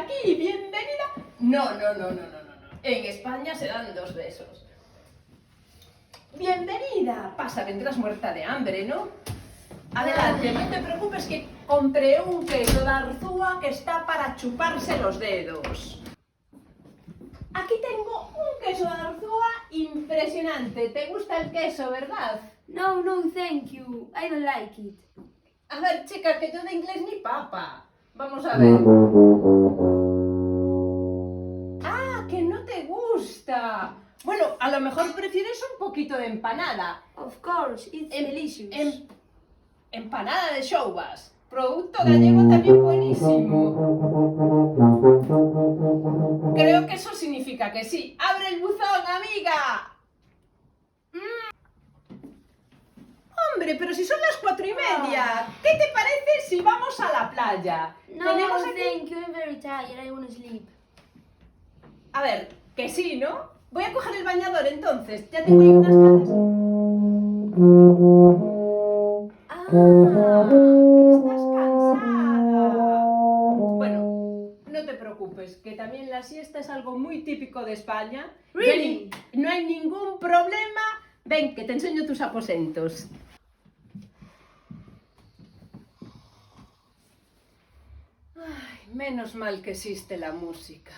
aquí, bienvenida. No. En España se dan 2 besos. Bienvenida. Pasa, vendrás muerta de hambre, ¿no? Adelante, no te preocupes que compré un queso de Arzúa que está para chuparse los dedos. Aquí tengo un queso de Arzúa impresionante. ¿Te gusta el queso, verdad? No, thank you. I don't like it. A ver, chica, que yo de inglés ni papa. Vamos a ver. Ah, que no te gusta. Bueno, a lo mejor prefieres un poquito de empanada. Of course, it's delicious. Empanada de Showbas. Producto gallego también buenísimo. Creo que eso significa que sí. ¡Abre el buzón, amiga! Hombre, pero si son las 4:30. ¿Qué te parece si vamos a la playa? No, Tenemos aquí... thank you. I'm very tired. I want to sleep. A ver, que sí, ¿no? Voy a coger el bañador entonces. Ya tengo ahí unas ganas. Estás cansada. Bueno, no te preocupes, que también la siesta es algo muy típico de España. Really? No hay ningún problema. Ven, que te enseño tus aposentos. Ay, menos mal que existe la música.